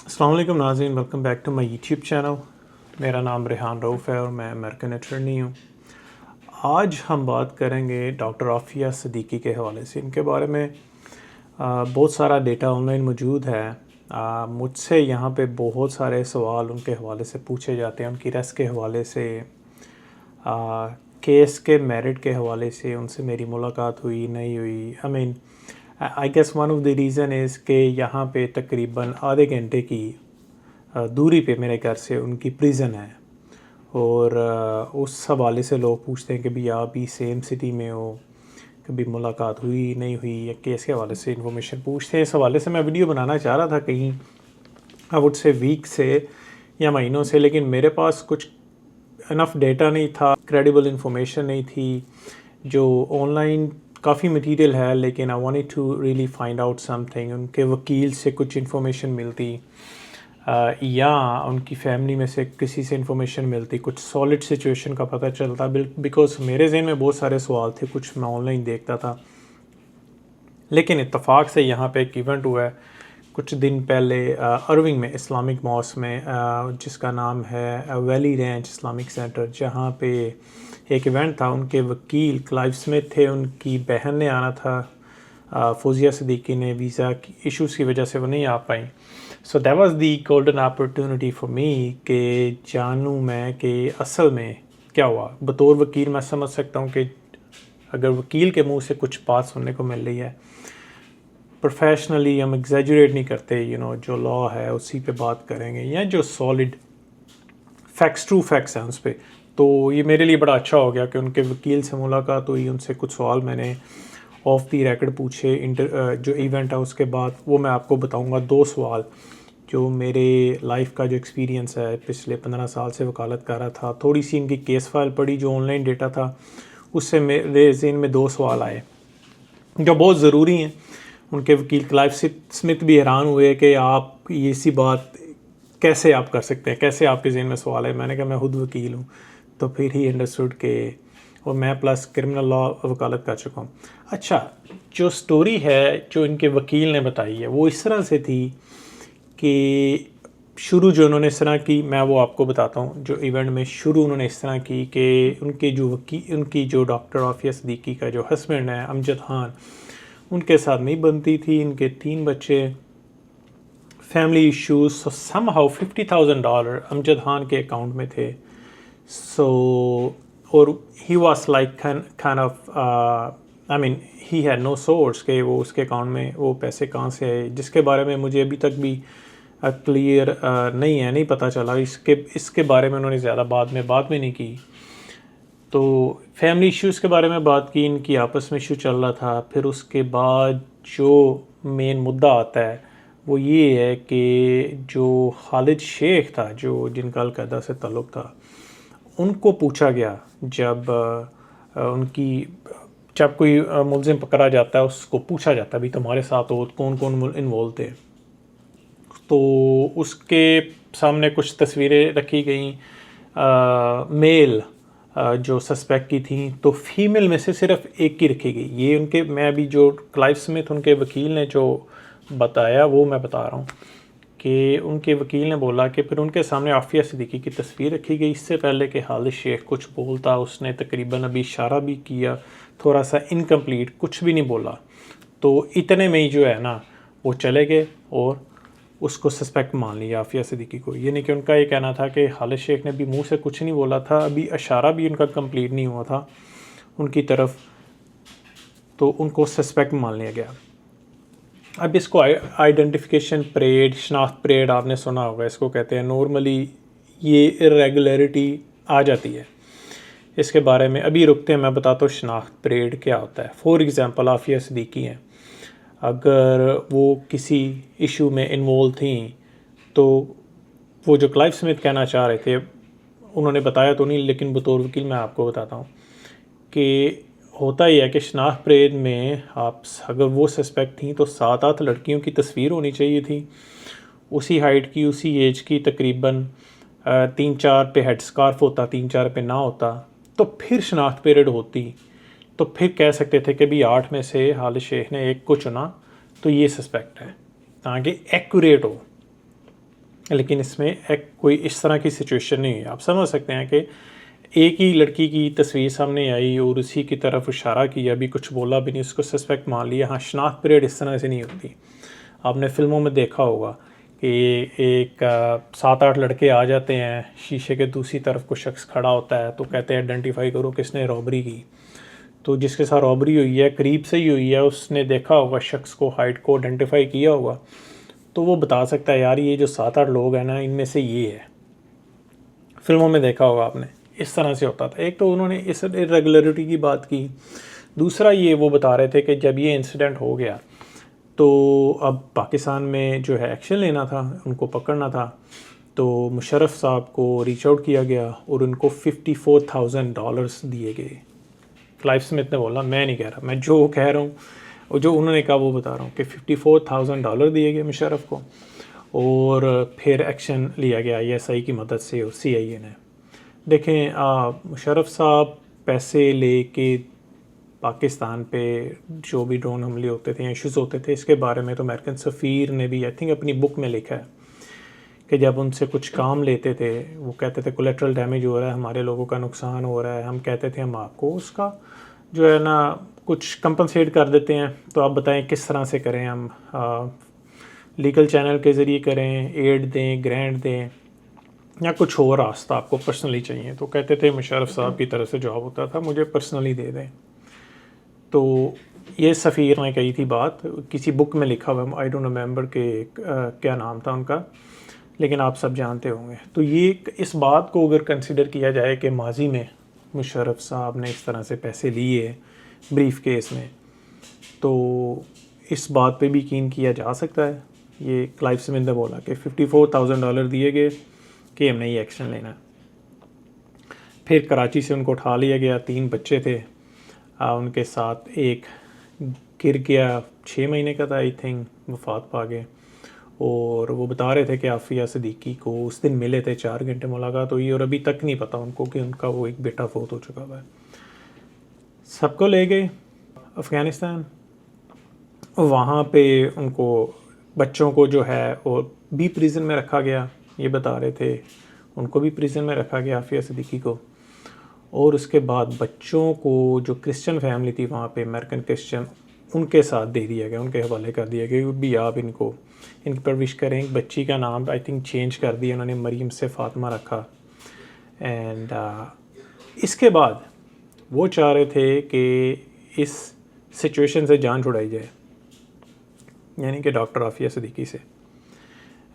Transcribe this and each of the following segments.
अस्सलाम वालेकुम नाज़रीन, welcome back to my YouTube channel. मेरा नाम रेहान रऊफ़ है और मैं अमेरिकन अटर्नी हूँ। आज हम बात करेंगे डॉक्टर आफ़िया सिद्दीकी के हवाले से। इनके बारे में बहुत सारा डेटा ऑनलाइन मौजूद है। मुझसे यहाँ पे बहुत सारे सवाल उनके हवाले से पूछे जाते हैं, उनकी रेस के हवाले से, केस के मेरिट के हवाले से उनसे मेरी मुलाकात हुई नहीं हुई। I guess one of the reason is कि यहाँ पे तकरीबन आधे घंटे की दूरी पे मेरे घर से उनकी प्रिज़न है और उस हवाले से लोग पूछते हैं कि भी आप भी सेम सिटी में हो, कभी मुलाकात हुई नहीं हुई, या केस के हवाले से इन्फॉर्मेशन पूछते हैं। इस हवाले से मैं वीडियो बनाना चाह रहा था कहीं आई वुड से वीक से या महीनों से, लेकिन मेरे पास कुछ इनफ डेटा नहीं था, क्रेडिबल इन्फॉर्मेशन नहीं थी। जो ऑनलाइन काफ़ी मटेरियल है, लेकिन I wanted to really find out something. उनके वकील से कुछ इन्फॉर्मेशन मिलती या उनकी फैमिली में से किसी से इन्फॉर्मेशन मिलती, कुछ सॉलिड सिचुएशन का पता चलता। बिकॉज मेरे जहन में बहुत सारे सवाल थे, कुछ मैं ऑनलाइन देखता था। लेकिन इत्तेफाक से यहाँ पे एक इवेंट हुआ है कुछ दिन पहले अर्विंग में, इस्लामिक मॉस्क में, जिसका नाम है वैली रेंज इस्लामिक सेंटर, जहाँ पे एक इवेंट था। उनके वकील क्लाइव स्मिथ थे, उनकी बहन ने आना था, फौजिया सिद्दीकी ने वीज़ा की इश्यूज़ की वजह से वो नहीं आ पाई। So that was the golden opportunity for me कि जानूँ मैं कि असल में क्या हुआ। बतौर वकील मैं समझ सकता हूँ कि अगर वकील के मुंह से कुछ बात सुनने को मिल रही है, प्रोफेशनली हम एग्जैजुरेट नहीं करते, जो लॉ है उसी पे बात करेंगे, या जो सॉलिड फैक्ट्स, ट्रू फैक्ट्स हैं उस पर। तो ये मेरे लिए बड़ा अच्छा हो गया कि उनके वकील से मुलाकात हुई, उनसे कुछ सवाल मैंने ऑफ दी रिकॉर्ड पूछे। जो इवेंट है उसके बाद वो मैं आपको बताऊंगा। 2 सवाल जो मेरे लाइफ का जो एक्सपीरियंस है, पिछले 15 साल से वकालत कर रहा था, थोड़ी सी इनकी केस फाइल पढ़ी, जो ऑनलाइन डेटा था, उससे मेरे ज़हन में 2 सवाल आए जो बहुत ज़रूरी हैं। उनके वकील क्लाइव स्मिथ भी हैरान हुए कि आप ये सी बात कैसे आप कर सकते हैं, कैसे आपके जहन में सवाल है। मैंने कहा मैं खुद वकील हूँ। तो फिर ही अंडरस्टूड के, और मैं प्लस क्रिमिनल लॉ वकालत कर चुका हूँ। अच्छा, जो स्टोरी है जो इनके वकील ने बताई है वो इस तरह से थी कि शुरू जो उन्होंने इस तरह की, मैं वो आपको बताता हूँ। जो इवेंट में शुरू उन्होंने इस तरह की कि उनकी जो डॉक्टर आफ़िया सिद्दीकी का जो हस्बैंड है अमजद खान, उनके साथ नहीं बनती थी। इनके 3 बच्चे, family issues. So somehow $50,000 Amjad Khan के अकाउंट में थे। सो और he was like kind of, I mean he had no source के वो उसके अकाउंट में वो पैसे कहाँ से आए, जिसके बारे में मुझे अभी तक भी क्लियर नहीं पता चला। इसके बारे में उन्होंने ज़्यादा बाद में नहीं की। तो फैमिली इश्यूज़ के बारे में बात की, इनकी आपस में इशू चल रहा था। फिर उसके बाद जो मेन मुद्दा आता है वो ये है कि जो खालिद शेख था, जो जिनका अलकायदा से ताल्लुक़ था, उनको पूछा गया जब कोई मुलजिम पकड़ा जाता है उसको पूछा जाता है भी तुम्हारे साथ हो कौन कौन इन्वॉल्व थे। तो उसके सामने कुछ तस्वीरें रखी गई मेल जो सस्पेक्ट की थी, तो फीमेल में से सिर्फ एक की रखी गई। ये उनके, मैं अभी जो क्लाइव स्मिथ उनके वकील ने जो बताया वो मैं बता रहा हूँ कि उनके वकील ने बोला कि फिर उनके सामने आफ़िया सिद्दीकी की तस्वीर रखी गई। इससे पहले कि खालिद शेख कुछ बोलता, उसने तकरीबन अभी इशारा भी किया, थोड़ा सा इनकम्प्लीट, कुछ भी नहीं बोला। तो इतने में ही जो है ना वो चले गए और उसको सस्पेक्ट मान लिया आफ़िया सिद्दीकी को। ये नहीं कि उनका ये कहना था कि खालिद शेख ने भी मुंह से कुछ नहीं बोला था, अभी इशारा भी उनका कंप्लीट नहीं हुआ था उनकी तरफ, तो उनको सस्पेक्ट मान लिया गया। अब इसको आइडेंटिफिकेशन परेड, शनाख्त परेड आपने सुना होगा, इसको कहते हैं। नॉर्मली ये इरेगुलरिटी आ जाती है, इसके बारे में अभी रुकते हैं, मैं बताता हूँ शनाख्त परेड क्या होता है। फॉर एग्ज़ाम्पल आफ़िया सिद्दीकी हैं, अगर वो किसी इशू में इन्वॉल्व थी, तो वो जो क्लाइव स्मिथ कहना चाह रहे थे उन्होंने बताया तो नहीं, लेकिन बतौर वकील मैं आपको बताता हूँ कि होता ही है कि शनाख्त परेड में आप अगर वो सस्पेक्ट थी तो 7-8 लड़कियों की तस्वीर होनी चाहिए थी, उसी हाइट की, उसी एज की, तकरीबन 3-4 पे हेड स्कार्फ होता, 3-4 पे ना होता, तो फिर शनाख्त परेड होती। तो फिर कह सकते थे कि भी 8 में से खालिद शेख ने एक को चुना तो ये सस्पेक्ट है, ताकि एक्यूरेट हो। लेकिन इसमें एक कोई इस तरह की सिचुएशन नहीं है। आप समझ सकते हैं कि एक ही लड़की की तस्वीर सामने आई और उसी की तरफ इशारा किया, अभी कुछ बोला भी नहीं, उसको सस्पेक्ट मान लिया। हाँ, शनाख्त पीरियड इस तरह से नहीं होती। आपने फ़िल्मों में देखा होगा कि एक 7-8 लड़के आ जाते हैं, शीशे के दूसरी तरफ कोई शख्स खड़ा होता है तो कहते हैं आइडेंटिफाई करो किसने रॉबरी की। तो जिसके साथ रॉबरी हुई है, करीब से ही हुई है, उसने देखा होगा शख्स को, हाइट को आइडेंटिफाई किया होगा, तो वो बता सकता है यार ये जो 7-8 लोग हैं ना, इनमें से ये है। फिल्मों में देखा होगा आपने, इस तरह से होता था। एक तो उन्होंने इस इरेगुलरिटी की बात की, दूसरा ये वो बता रहे थे कि जब ये इंसिडेंट हो गया तो अब पाकिस्तान में जो है एक्शन लेना था, उनको पकड़ना था। तो मुशर्रफ साहब को रीच आउट किया गया और उनको $54,000 दिए गए। क्लाइव स्मिथ ने बोला, मैं नहीं कह रहा, मैं जो कह रहा हूँ और जो उन्होंने कहा वो बता रहा हूँ कि $54,000 दिए गए मुशर्रफ को। और फिर एक्शन लिया गया ISI की मदद से और CIA ने। देखें, मुशर्रफ साहब पैसे लेके पाकिस्तान पे जो भी ड्रोन हमले होते थे, इश्यूज़ होते थे, इसके बारे में तो अमेरिकन सफ़ीर ने भी आई थिंक अपनी बुक में लिखा है कि जब उनसे कुछ काम लेते थे, वो कहते थे कोलेट्रल डैमेज हो रहा है, हमारे लोगों का नुकसान हो रहा है, हम कहते थे हम आपको उसका जो है ना कुछ कंपनसेट कर देते हैं, तो आप बताएं किस तरह से करें हम। लीगल चैनल के ज़रिए करें, एड दें, ग्रांट दें, या कुछ और रास्ता आपको पर्सनली चाहिए। तो कहते थे मुशर्रफ साहब की तरफ से जवाब होता था मुझे पर्सनली दे दें। तो ये सफ़ीर ने कही थी बात, किसी बुक में लिखा हुआ, आई डोंट रिमेंबर के क्या नाम था उनका, लेकिन आप सब जानते होंगे। तो ये इस बात को अगर कंसिडर किया जाए कि माजी में मुशर्रफ साहब ने इस तरह से पैसे लिए ब्रीफ केस में, तो इस बात पे भी यकीन किया जा सकता है। ये क्लाइव स्मिथ ने बोला कि $54,000 दिए गए कि हमने ये एक्शन लेना। फिर कराची से उनको उठा लिया गया, 3 बच्चे थे उनके साथ, एक गिर गया 6 महीने का था आई थिंक, वफात पा गए। और वो बता रहे थे कि आफिया सिद्दीकी को उस दिन मिले थे, 4 घंटे मुलाकात हुई और अभी तक नहीं पता उनको कि उनका वो एक बेटा फौत हो चुका हुआ है। सबको ले गए अफ़गानिस्तान, वहाँ पे उनको बच्चों को जो है वो भी प्रिजन में रखा गया, ये बता रहे थे, उनको भी प्रिजन में रखा गया आफिया सिद्दीकी को। और उसके बाद बच्चों को जो क्रिश्चियन फैमिली थी वहाँ पे, अमेरिकन क्रिश्चियन, उनके साथ दे दिया गया, उनके हवाले कर दिया गया भी आप इनकी परवरिश करें। एक बच्ची का नाम आई थिंक चेंज कर दिया उन्होंने, मरीम से फ़ातिमा रखा। एंड इसके बाद वो चाह रहे थे कि इस सिचुएशन से जान छुड़ाई जाए, यानी कि डॉक्टर आफिया सिद्दीकी से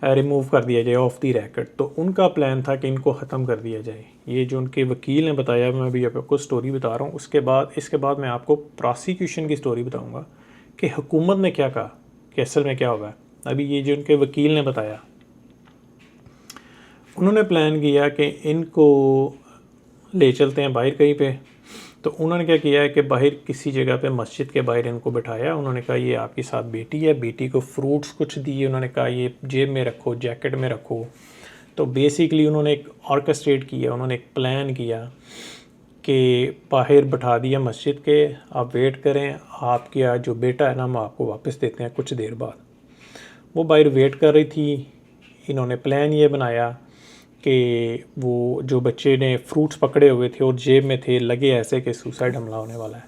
रिमूव कर दिया जाए ऑफ दी रैकेट। तो उनका प्लान था कि इनको ख़त्म कर दिया जाए। ये जो उनके वकील ने बताया, मैं अभी आपको स्टोरी बता रहा हूँ, इसके बाद मैं आपको प्रोसिक्यूशन की स्टोरी बताऊँगा कि हुकूमत ने क्या कहा कि असल में क्या होगा। अभी ये जो उनके वकील ने बताया, उन्होंने प्लान किया कि इनको ले चलते हैं बाहर कहीं पे। तो उन्होंने क्या किया है कि बाहर किसी जगह पे मस्जिद के बाहर इनको बिठाया। उन्होंने कहा ये आपके साथ बेटी है, बेटी को फ्रूट्स कुछ दिए, उन्होंने कहा ये जेब में रखो, जैकेट में रखो। तो बेसिकली उन्होंने एक ऑर्केस्ट्रेट किया, उन्होंने एक प्लान किया कि बाहर बिठा दिया मस्जिद के, आप वेट करें, आपका जो बेटा है ना हम आपको वापस देते हैं कुछ देर बाद। वो बाहर वेट कर रही थी। इन्होंने प्लान ये बनाया कि वो जो बच्चे ने फ्रूट्स पकड़े हुए थे और जेब में थे, लगे ऐसे कि सुसाइड हमला होने वाला है।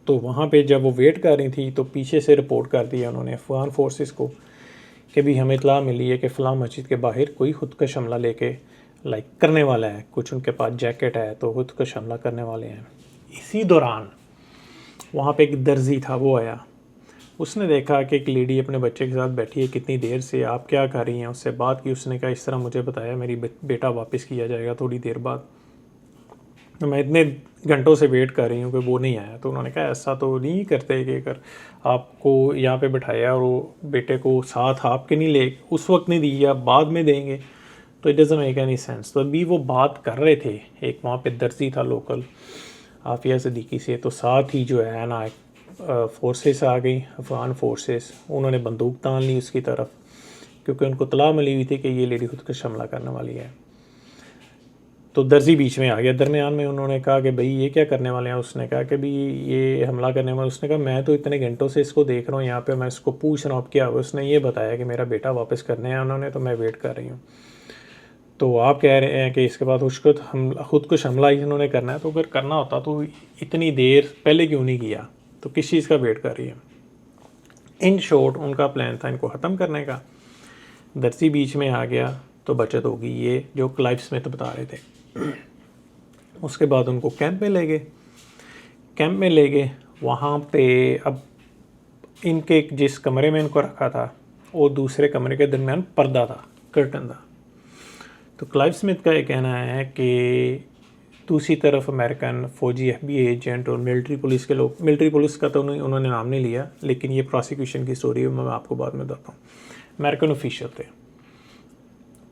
तो वहाँ पे जब वो वेट कर रही थी तो पीछे से रिपोर्ट कर दिया उन्होंने अफगान फोर्सेस को कि भी हमें इत्तला मिली है कि फ़लाँ मस्जिद के बाहर कोई खुदकश हमला लेके करने वाला है, कुछ उनके पास जैकेट है तो खुदकश हमला करने वाले हैं। इसी दौरान वहाँ पे एक दर्जी था, वो आया, उसने देखा कि एक लेडी अपने बच्चे के साथ बैठी है, कितनी देर से, आप क्या कर रही हैं, उससे बात की। उसने कहा इस तरह मुझे बताया मेरी बेटा वापस किया जाएगा थोड़ी देर बाद, तो मैं इतने घंटों से वेट कर रही हूँ कि वो नहीं आया। तो उन्होंने कहा ऐसा तो नहीं करते कि अगर आपको यहाँ पे बिठाया और वो बेटे को साथ आपके नहीं ले, उस वक्त नहीं दी या बाद में देंगे, तो it doesn't make any sense. तो अभी वो बात कर रहे थे, एक वहाँ पे दर्जी था लोकल आफिया सिद्दीकी से, तो साथ ही जो है ना फोर्सेस आ गई, अफगान फोर्सेस, उन्होंने बंदूक तान ली उसकी तरफ, क्योंकि उनको इत्तला मिली हुई थी कि ये लेडी खुदकश हमला करने वाली है। तो दर्जी बीच में आ गया दरमियान में। उन्होंने कहा कि भाई ये क्या करने वाले हैं। उसने कहा कि भाई ये हमला करने वाले। उसने कहा मैं तो इतने घंटों से इसको देख रहा हूँ यहाँ पे, मैं इसको पूछ रहा हूँ अब क्या हुआ। उसने ये बताया कि मेरा बेटा वापस करने हैं उन्होंने, तो मैं वेट कर रही हूँ। तो आप कह रहे हैं कि इसके बाद खुदकुश हमला इन्होंने करना है, तो अगर करना होता तो इतनी देर पहले क्यों नहीं किया, तो किस चीज़ का वेट कर रही है। इन शॉर्ट उनका प्लान था इनको ख़त्म करने का। दर्जी बीच में आ गया तो बचत होगी, ये जो क्लाइव स्मिथ बता रहे थे। उसके बाद उनको कैंप में ले गए। कैंप में ले गए, वहाँ पे अब इनके जिस कमरे में इनको रखा था वो दूसरे कमरे के दरमियान पर्दा था, कर्टन था। तो क्लाइव स्मिथ का ये कहना है कि दूसरी तरफ अमेरिकन फ़ौजी FBI एजेंट और मिलिट्री पुलिस के लोग, मिलिट्री पुलिस का तो उन्होंने नाम नहीं लिया, लेकिन ये प्रोसिक्यूशन की स्टोरी है, मैं आपको बाद में बताता हूँ। अमेरिकन ऑफिशियल थे,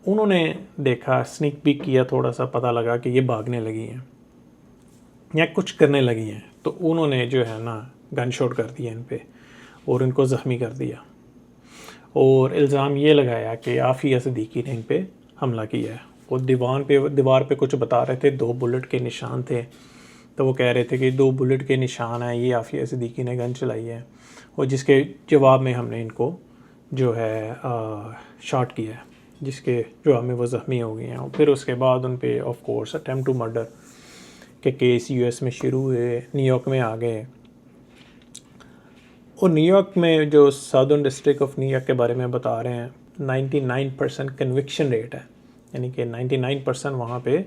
उन्होंने देखा, स्निक पीक किया, थोड़ा सा पता लगा कि ये भागने लगी हैं या कुछ करने लगी हैं, तो उन्होंने जो है ना गन शॉट कर दिया इन पे और इनको ज़ख्मी कर दिया और इल्ज़ाम ये लगाया कि आफिया सिद्दीकी ने इन पे हमला किया है। वो दीवार पे कुछ बता रहे थे, 2 बुलेट के निशान थे, तो वो कह रहे थे कि 2 बुलेट के निशान हैं, ये आफिया सिद्दीकी ने गन चलाई है, और जिसके जवाब में हमने इनको जो है शॉट किया है, जिसके जवाब में वो ज़ख्मी हो गए हैं। और फिर उसके बाद उन पे of course attempt to murder के केस US में शुरू हुए, न्यूयॉर्क में आ गए। और न्यूयॉर्क में जो साउदर्न डिस्ट्रिक्ट ऑफ न्यूयॉर्क के बारे में बता रहे हैं, 99% कन्विक्शन रेट है, यानी कि 99% वहाँ पे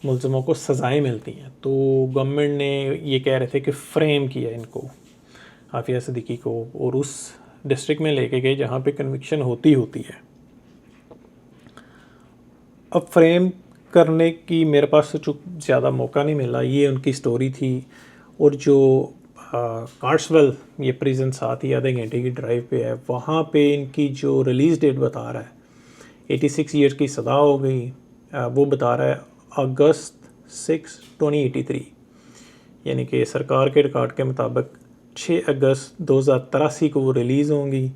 मुलज़मों को सज़ाएं मिलती हैं। तो गवर्नमेंट ने ये कह रहे थे कि फ्रेम किया इनको, आफिया सिद्दीकी को, और उस डिस्ट्रिक्ट में लेके गए जहाँ पे कन्विक्शन होती है। अब फ्रेम करने की मेरे पास तो ज़्यादा मौका नहीं मिला, ये उनकी स्टोरी थी। और जो कार्ट्सवेल, ये प्रिजन साथ ही आधे घंटे की ड्राइव पे है, वहाँ पे इनकी जो रिलीज़ डेट बता रहा है 86 ईयर की सदा हो गई। वो बता रहा है अगस्त 6, 2083, यानी कि सरकार के रिकॉर्ड के मुताबिक 6 अगस्त 2083 को वो रिलीज़ होंगी।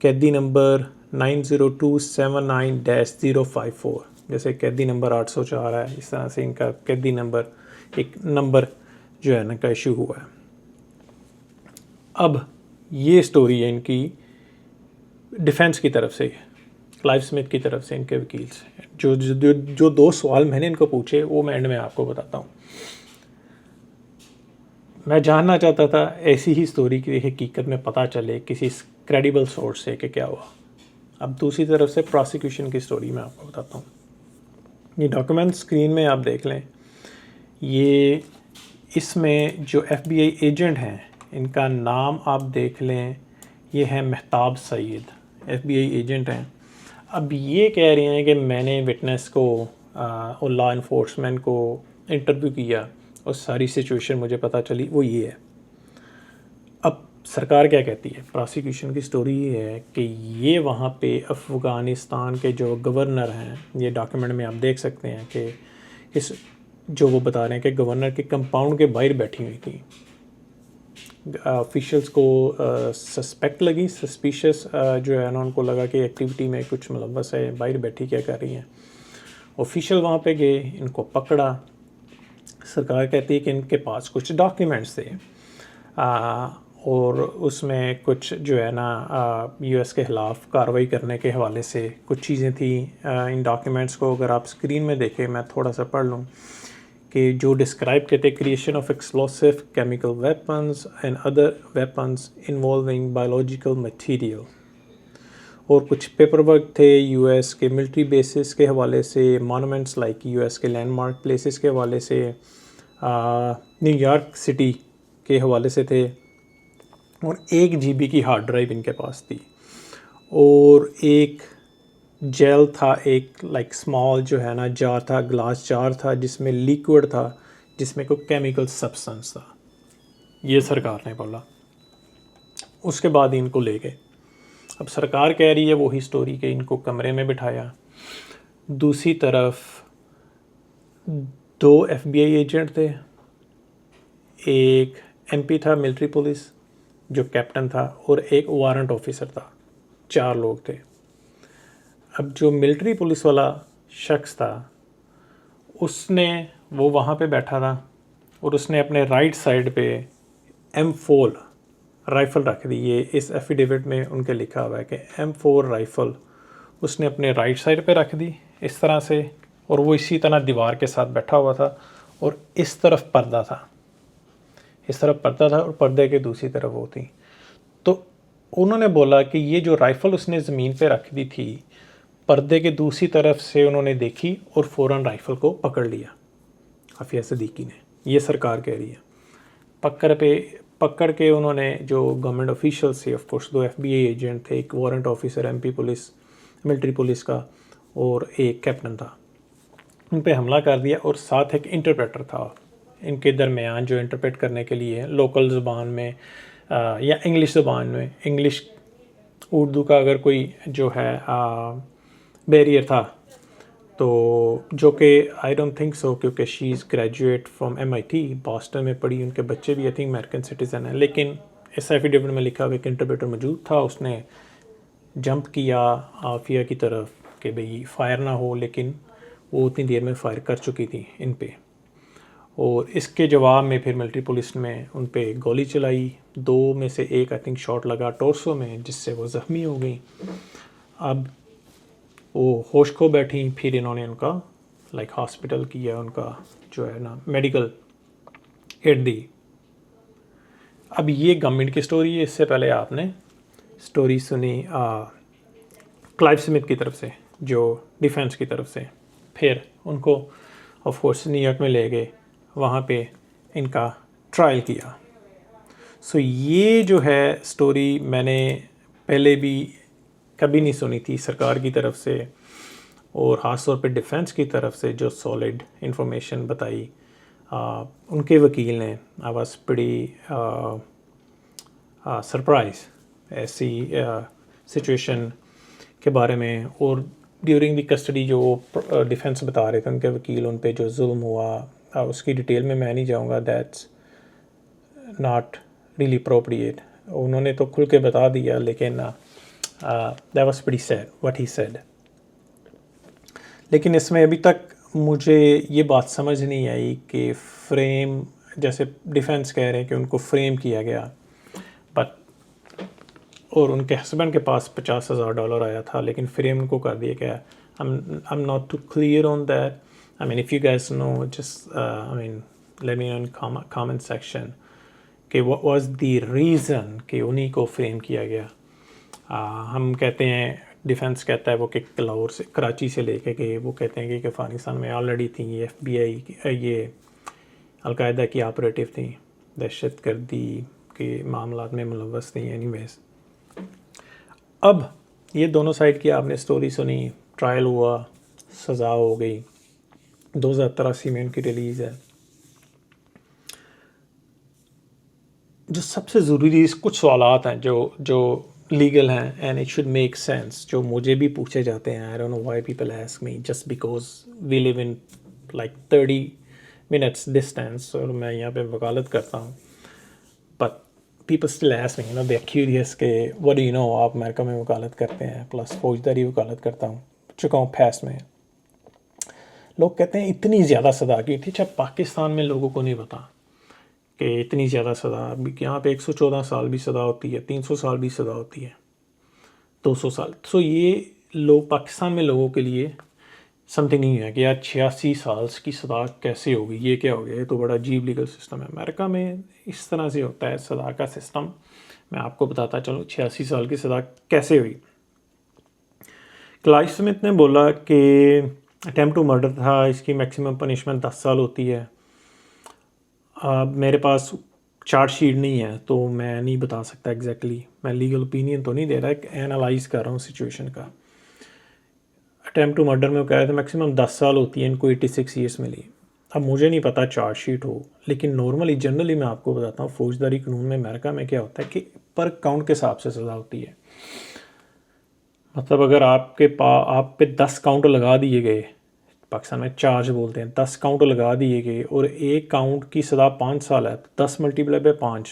कैदी नंबर 90279-054, जैसे कैदी नंबर 804 है, इस तरह से इनका कैदी नंबर, एक नंबर जो है ना का इशू हुआ है। अब ये स्टोरी है इनकी डिफेंस की तरफ से, क्लाइव स्मिथ की तरफ से, इनके वकील से। जो 2 सवाल मैंने इनको पूछे वो मैं एंड में आपको बताता हूँ। मैं जानना चाहता था ऐसी ही स्टोरी की हकीकत में पता चले किसी क्रेडिबल सोर्स से कि क्या हुआ। अब दूसरी तरफ से प्रोसिक्यूशन की स्टोरी मैं आपको बताता हूँ। ये डॉक्यूमेंट स्क्रीन में आप देख लें, ये इसमें जो FBI एजेंट हैं इनका नाम आप देख लें, ये है महताब सईद, FBI एजेंट हैं। अब ये कह रहे हैं कि मैंने विटनेस को और लॉ इन्फोर्समेंट को इंटरव्यू किया और सारी सिचुएशन मुझे पता चली, वो ये है। अब सरकार क्या कहती है, प्रोसिक्यूशन की स्टोरी ये है कि ये वहाँ पे अफ़गानिस्तान के जो गवर्नर हैं, ये डॉक्यूमेंट में आप देख सकते हैं कि इस जो वो बता रहे हैं कि गवर्नर के कंपाउंड के बाहर बैठी हुई थी। ऑफिशियल्स को सस्पेक्ट लगी, सस्पिशियस जो है ना, उनको लगा कि एक्टिविटी में कुछ मुलव्वस है, बाहर बैठी क्या कर रही हैं। ऑफिशियल वहाँ पे गए, इनको पकड़ा। सरकार कहती है कि इनके पास कुछ डॉक्यूमेंट्स थे और उसमें कुछ जो है ना US के ख़िलाफ़ कार्रवाई करने के हवाले से कुछ चीज़ें थी। इन डॉक्यूमेंट्स को अगर आप स्क्रीन में देखें, मैं थोड़ा सा पढ़ लूँ कि जो डिस्क्राइब करते creation of explosive chemical weapons and other weapons involving biological material, और कुछ पेपर वर्क थे US के मिलिट्री बेसिस के हवाले से, मॉन्यूमेंट्स लाइक US के लैंडमार्क प्लेसेस के हवाले से, न्यूयॉर्क सिटी के हवाले से थे, और 1 GB की हार्ड ड्राइव इनके पास थी, और एक जेल था, एक लाइक स्मॉल जो है ना जार था, ग्लास जार था जिसमें लिक्विड था, जिसमें कोई केमिकल सब्सटेंस था। ये सरकार ने बोला। उसके बाद इनको ले गए। अब सरकार कह रही है वही स्टोरी के इनको कमरे में बिठाया। दूसरी तरफ 2 FBI एजेंट थे, एक MP था मिलिट्री पुलिस जो कैप्टन था, और एक वारंट ऑफिसर था। 4 लोग थे। अब जो मिलिट्री पुलिस वाला शख्स था उसने वो वहाँ पे बैठा था और उसने अपने राइट साइड पे M4 राइफ़ल रख दी। ये इस एफिडेविट में उनके लिखा हुआ है कि M4 राइफ़ल उसने अपने राइट साइड पे रख दी इस तरह से, और वो इसी तरह दीवार के साथ बैठा हुआ था और इस तरफ पर्दा था, इस तरफ पर्दा था और पर्दे के दूसरी तरफ वो थी। तो उन्होंने बोला कि ये जो राइफ़ल उसने ज़मीन पे रख दी थी, पर्दे के दूसरी तरफ से उन्होंने देखी और फ़ौरन राइफ़ल को पकड़ लिया आफिया सिद्दीकी ने। ये सरकार कह रही है। पकड़ के उन्होंने जो गवर्नमेंट ऑफिशियल से, ऑफ कोर्स 2 FBI एजेंट थे, एक warrant officer MP police military police का और एक कैप्टन था, उन पे हमला कर दिया और साथ एक इंटरप्रेटर था इनके दरमियान जो इंटरप्रेट करने के लिए लोकल ज़ुबान में या इंग्लिश ज़ुबान में, इंग्लिश उर्दू का अगर कोई जो है बैरियर था, तो जो कि आई डोंट थिंक सो, क्योंकि she is graduate from MIT Boston में पढ़ी, उनके बच्चे भी आई थिंक अमेरिकन सिटीज़न हैं, लेकिन इस एफिडेविट में लिखा हुआ एक इंटरप्रेटर मौजूद था। उसने जंप किया आफिया की तरफ कि भाई फायर ना हो, लेकिन वो उतनी देर में फ़ायर कर चुकी थी इन पे, और इसके जवाब में फिर मिलिट्री पुलिस ने उन पे गोली चलाई। 2 में से एक आई थिंक शॉट लगा टोर्सो में, जिससे वो ज़ख्मी हो गई। अब वो होश खो बैठी, फिर इन्होंने उनका लाइक हॉस्पिटल किया, उनका जो है ना मेडिकल एड दी। अब ये गवर्नमेंट की स्टोरी है। इससे पहले आपने स्टोरी सुनी क्लाइव स्मिथ की तरफ से, जो डिफेंस की तरफ से। फिर उनको ऑफ कोर्स न्यूयॉर्क में ले गए, वहाँ पे इनका ट्रायल किया। सो ये जो है स्टोरी मैंने पहले भी कभी नहीं सुनी थी सरकार की तरफ से, और ख़ास तौर पे डिफेंस की तरफ से जो सॉलिड इंफॉर्मेशन बताई उनके वकील ने। आई वाज प्रीटी सरप्राइज ऐसी सिचुएशन के बारे में। और ड्यूरिंग द कस्टडी जो डिफेंस बता रहे थे उनके वकील, उन पे जो जुल्म हुआ उसकी डिटेल में मैं नहीं जाऊंगा, दैट्स नॉट रियली अप्रोप्रिएट। उन्होंने तो खुल के बता दिया, लेकिन that was pretty sad what he said. लेकिन इसमें अभी तक मुझे ये बात समझ नहीं आई कि फ्रेम, जैसे डिफेंस कह रहे हैं कि उनको फ्रेम किया गया, बट और उनके हस्बैंड के पास $50,000 आया था, लेकिन फ्रेम उनको कर दिया गया। I am not too clear on that. I mean if you guys know, just I mean let me know in comment section कि व्हाट वाज द रीज़न कि उन्हीं को फ्रेम किया गया। हम कहते हैं, डिफेंस कहता है वो कि लाहौर से, कराची से लेके गए, वो कहते हैं कि अफ़गानिस्तान में ऑलरेडी थी, ये FBI ये अलकायदा की ऑपरेटिव थी, दहशत गर्दी के मामलात में मुलव्वस थी। एनीवेज, अब ये दोनों साइड की आपने स्टोरी सुनी, ट्रायल हुआ, सज़ा हो गई, 2083 में उनकी रिलीज़ है। जो सबसे ज़रूरी कुछ सवालात हैं जो लीगल हैं, and it should make sense, जो मुझे भी पूछे जाते हैं। I don't know why people ask me, just because we live in like 30 minutes distance और मैं यहाँ पे वकालत करता हूँ, but people still ask me, they are curious के व्हाट डू यू नो, आप अमेरिका में वकालत करते हैं, प्लस फौजदारी वकालत करता हूँ, चुका हूँ फैस्ट में। लोग कहते हैं इतनी ज़्यादा सज़ा की थी, अच्छा पाकिस्तान में लोगों को नहीं पता कि इतनी ज़्यादा सज़ा, यहाँ पे 114 साल भी सज़ा होती है, 300 साल भी सज़ा होती है, 200 साल। सो ये लोग, पाकिस्तान में लोगों के लिए समथिंग नहीं है कि यार 86 साल की सज़ा कैसे होगी, ये क्या हो गया, ये तो बड़ा अजीब लीगल सिस्टम है। अमेरिका में इस तरह से होता है सज़ा का सिस्टम। मैं आपको बताता चलूँ 86 साल की सज़ा कैसे हुई। क्लाइव स्मिथ ने बोला कि अटेम्प्ट टू मर्डर था, इसकी मैक्सिमम पनिशमेंट 10 साल होती है। मेरे पास चार्जशीट नहीं है तो मैं नहीं बता सकता एग्जैक्टली, मैं लीगल ओपिनियन तो नहीं दे रहा, एक एनालाइज कर रहा हूँ सिचुएशन का। अटेम्प्ट टू मर्डर में वो कह रहे थे मैक्सिमम 10 साल होती है, इनको 86 ईयर्स मिली। अब मुझे नहीं पता चार्जशीट हो, लेकिन नॉर्मली जनरली मैं आपको बताता हूँ फौजदारी कानून में अमेरिका में क्या होता है कि पर काउंट के हिसाब से सज़ा होती है। मतलब अगर आप पे 10 काउंट लगा दिए गए, पाकिस्तान में चार्ज बोलते हैं, 10 काउंट लगा दिए गए और एक काउंट की सज़ा 5 साल है, तो 10 मल्टीप्लाई बाय 5,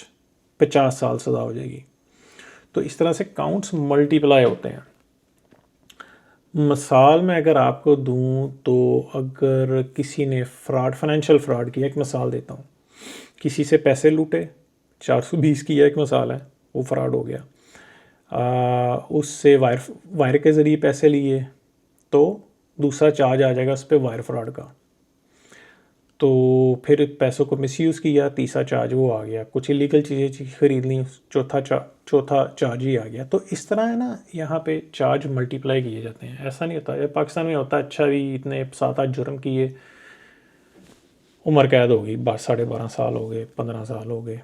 50 साल सज़ा हो जाएगी। तो इस तरह से काउंट्स मल्टीप्लाई होते हैं। मिसाल मैं अगर आपको दूं तो अगर किसी ने फाइनेंशियल फ्रॉड किया, एक मिसाल देता हूँ, किसी से पैसे लूटे, 420 की एक मिसाल है, वो फ्रॉड हो गया। उससे वायर के ज़रिए पैसे लिए तो दूसरा चार्ज आ जाएगा उस पर, वायर फ्रॉड का। तो फिर पैसों को मिसयूज़ किया, तीसरा चार्ज वो आ गया। कुछ इलीगल चीज़ें खरीद ली, चौथा चार्ज ही आ गया। तो इस तरह है ना, यहाँ पे चार्ज मल्टीप्लाई किए जाते हैं। ऐसा नहीं होता, ये पाकिस्तान में होता है, अच्छा भी इतने 7-8 जुर्म किए, उम्र कैद हो गई, 12.5 साल हो गए, 15 साल हो गए।